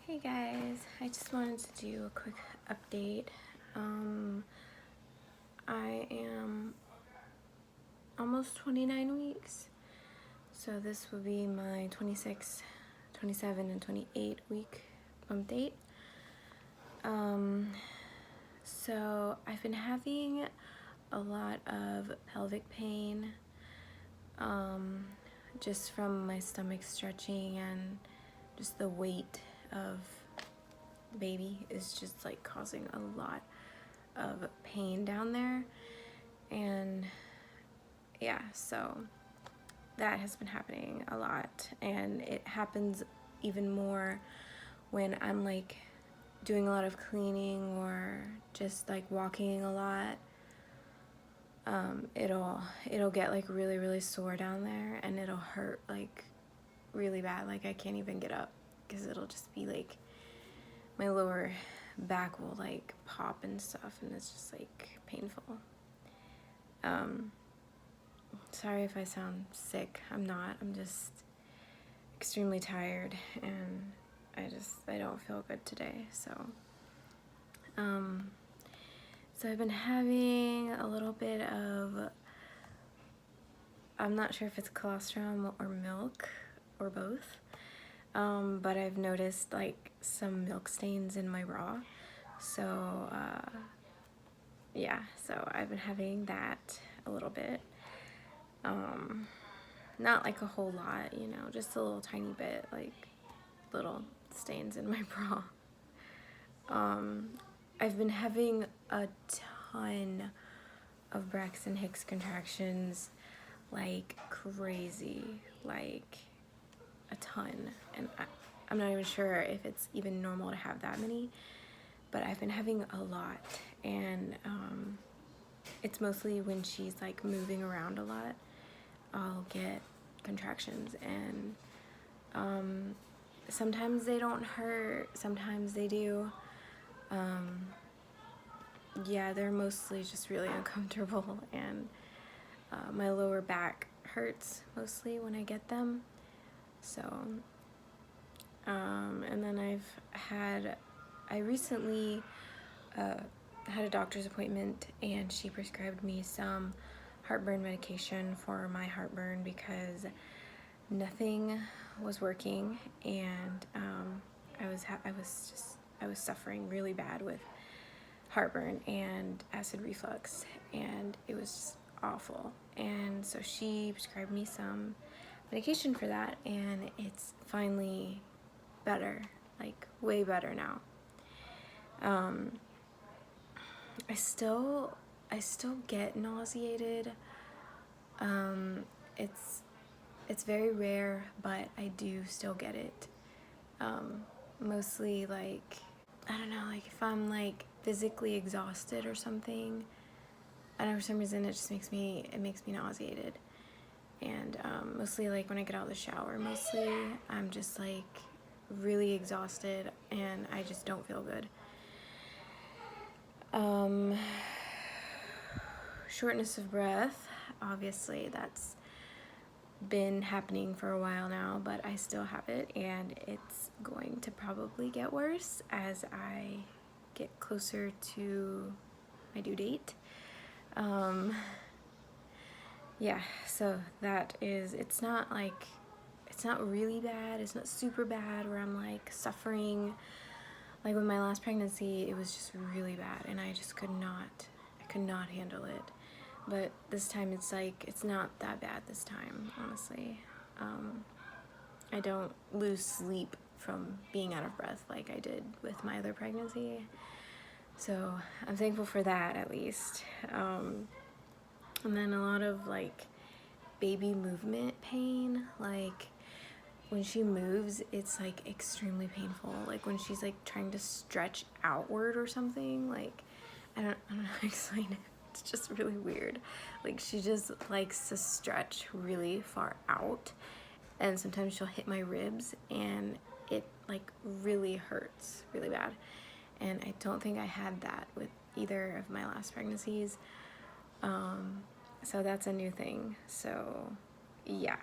Hey guys, I just wanted to do a quick update. I am almost 29 weeks, so this will be my 26, 27, and 28 week bump date. So I've been having a lot of pelvic pain, just from my stomach stretching and just the weight of the baby is just like causing a lot of pain down there. And yeah, so that has been happening a lot, and it happens even more when I'm like doing a lot of cleaning or just like walking a lot. It'll get like really sore down there, and it'll hurt like really bad. Like I can't even get up because it'll just be like my lower back will like pop and stuff, and it's just like painful. Sorry if I sound sick. I'm not. I'm just extremely tired, and I don't feel good today. So I've been having a little bit of, I'm not sure if it's colostrum or milk or both, but I've noticed like some milk stains in my bra. So yeah, so I've been having that a little bit. Not like a whole lot, you know, just a little tiny bit, like little stains in my bra. I've been having a ton of Braxton Hicks contractions, like crazy, like a ton. And I'm not even sure if it's even normal to have that many, but I've been having a lot. And it's mostly when she's like moving around a lot, I'll get contractions. And sometimes they don't hurt, sometimes they do. Yeah, they're mostly just really uncomfortable, and my lower back hurts mostly when I get them. So and then I recently had a doctor's appointment, and she prescribed me some heartburn medication for my heartburn because nothing was working, and I was suffering really bad with heartburn and acid reflux, and it was just awful. And so she prescribed me some medication for that, and it's finally better, like way better now. I still get nauseated. It's very rare, but I do still get it. Mostly like, I don't know, like if I'm like physically exhausted or something, I don't know, for some reason it makes me nauseated. And mostly like when I get out of the shower, mostly I'm just like really exhausted, and I just don't feel good. Shortness of breath, obviously that's been happening for a while now, but I still have it, and it's going to probably get worse as I get closer to my due date. Yeah, so that is, it's not really bad, it's not super bad where I'm like suffering. Like with my last pregnancy, it was just really bad, and I could not handle it. But this time it's like, it's not that bad this time, honestly. I don't lose sleep from being out of breath like I did with my other pregnancy. So I'm thankful for that, at least. And then a lot of like baby movement pain, like when she moves, it's like extremely painful. Like when she's like trying to stretch outward or something, like I don't know how to explain it. It's just really weird. Like she just likes to stretch really far out, and sometimes she'll hit my ribs, and it like really hurts really bad. And I don't think I had that with either of my last pregnancies. So that's a new thing. So yeah,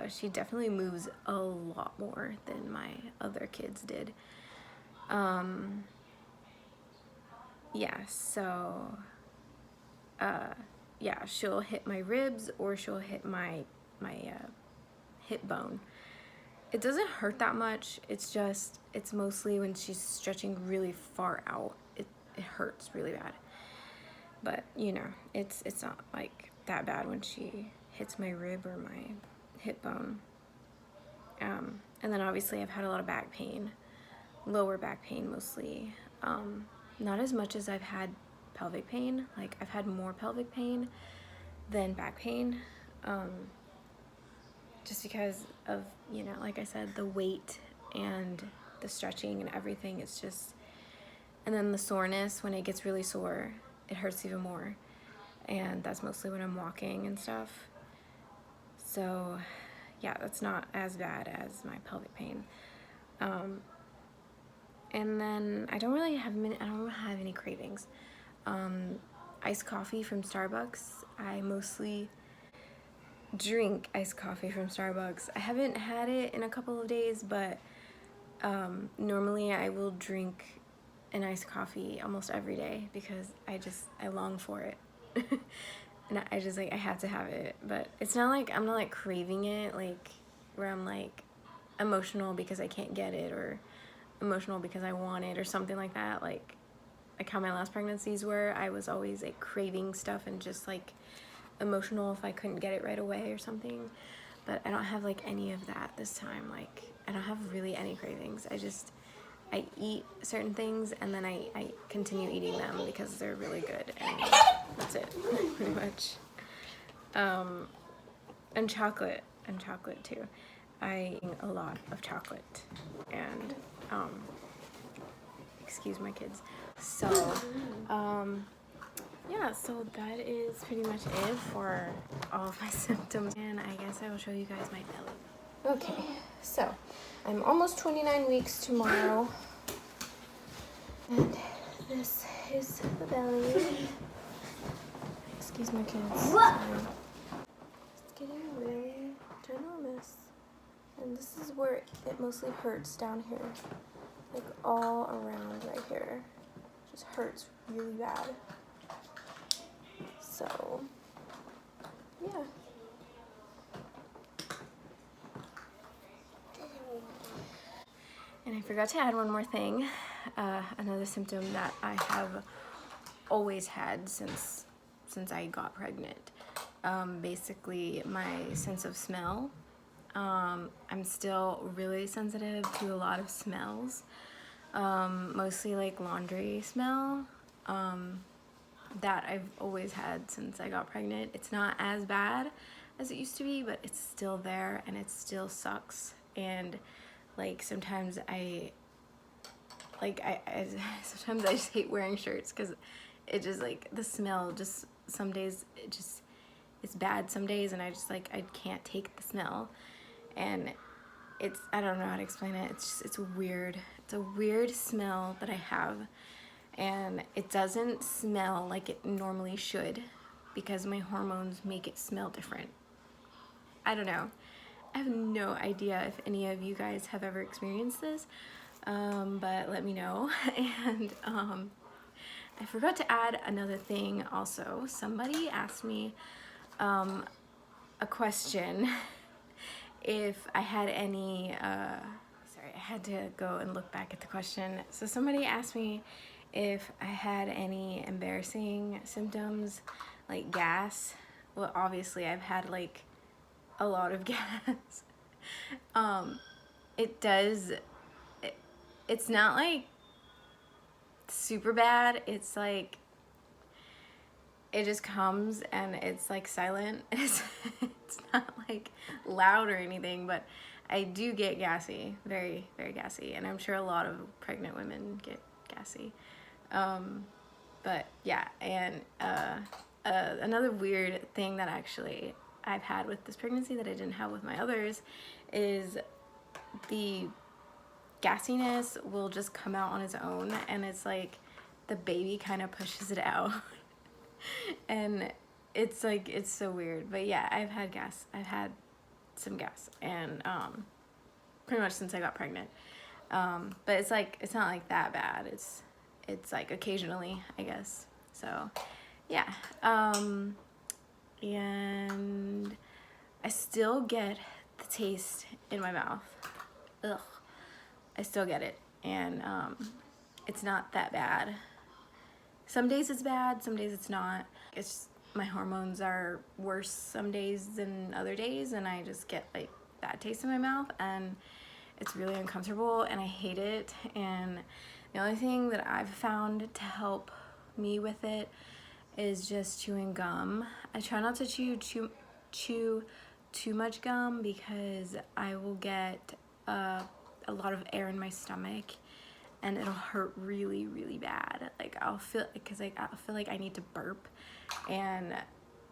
she definitely moves a lot more than my other kids did. Yeah, so yeah, she'll hit my ribs or she'll hit my hip bone. It doesn't hurt that much. It's mostly when she's stretching really far out. It hurts really bad. But you know, it's not like that bad when she hits my rib or my hip bone. And then obviously I've had a lot of back pain, lower back pain mostly. Not as much as I've had pelvic pain. Like I've had more pelvic pain than back pain. Just because of, you know, like I said, the weight and the stretching and everything. It's just, and then the soreness, when it gets really sore, it hurts even more. And that's mostly when I'm walking and stuff. So yeah, that's not as bad as my pelvic pain. And then I don't have any cravings. Iced coffee from Starbucks. I mostly drink iced coffee from Starbucks. I haven't had it in a couple of days, but normally I will drink an iced coffee almost every day because I long for it. And I just like, I have to have it. But it's not like, I'm not like craving it, like where I'm like emotional because I can't get it, or emotional because I want it, or something like that. Like how my last pregnancies were, I was always like craving stuff and just like emotional if I couldn't get it right away or something. But I don't have like any of that this time. Like I don't have really any cravings. I eat certain things and then I continue eating them because they're really good, and that's it pretty much. And chocolate too. I eat a lot of chocolate, and excuse my kids. So yeah, so that is pretty much it for all of my symptoms, and I guess I will show you guys my belly. Okay, so I'm almost 29 weeks tomorrow, and this is the belly. Excuse my kids. Sorry. It's getting really ginormous, and this is where it mostly hurts, down here, like all around right here. Just hurts really bad. So, yeah. And I forgot to add one more thing, another symptom that I have always had since I got pregnant. Basically, my sense of smell. I'm still really sensitive to a lot of smells, mostly like laundry smell. That I've always had since I got pregnant. It's not as bad as it used to be, but it's still there and it still sucks. And like sometimes I sometimes I just hate wearing shirts because it just like the smell, just some days it's bad some days, and I can't take the smell. And I don't know how to explain it. It's weird. It's a weird smell that I have. And it doesn't smell like it normally should because my hormones make it smell different. I don't know. I have no idea if any of you guys have ever experienced this, but let me know. And I forgot to add another thing also. Somebody asked me a question if I had any, sorry, I had to go and look back at the question. So somebody asked me if I had any embarrassing symptoms, like gas. Well, obviously I've had like a lot of gas. It's not like super bad. It's like, it just comes and it's like silent. It's not like loud or anything, but I do get gassy, very, very gassy. And I'm sure a lot of pregnant women get gassy. But yeah, and another weird thing that actually I've had with this pregnancy that I didn't have with my others is the gassiness will just come out on its own, and it's like the baby kind of pushes it out. And it's like, it's so weird. But yeah, I've had gas. I've had some gas, and pretty much since I got pregnant. But it's like, it's not like that bad. It's like occasionally, I guess. So yeah. And I still get the taste in my mouth. Ugh. I still get it. And it's not that bad. Some days it's bad, some days it's not. It's my hormones are worse some days than other days, and I just get like bad taste in my mouth, and it's really uncomfortable, and I hate it. And the only thing that I've found to help me with it is just chewing gum. I try not to chew too much gum because I will get a lot of air in my stomach, and it'll hurt really, really bad. Like I'll feel like I need to burp, and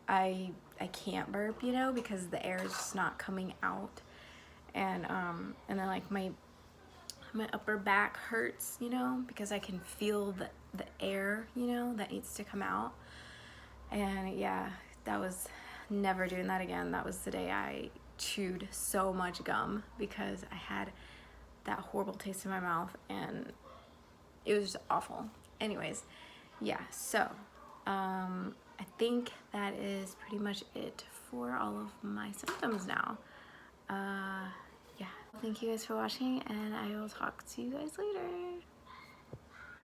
I can't burp, you know, because the air is just not coming out. And then like my upper back hurts, you know, because I can feel the air, you know, that needs to come out. And yeah, that was never doing that again. That was the day I chewed so much gum because I had that horrible taste in my mouth, and it was just awful. Anyways, yeah, so I think that is pretty much it for all of my symptoms now. Yeah, thank you guys for watching, and I will talk to you guys later.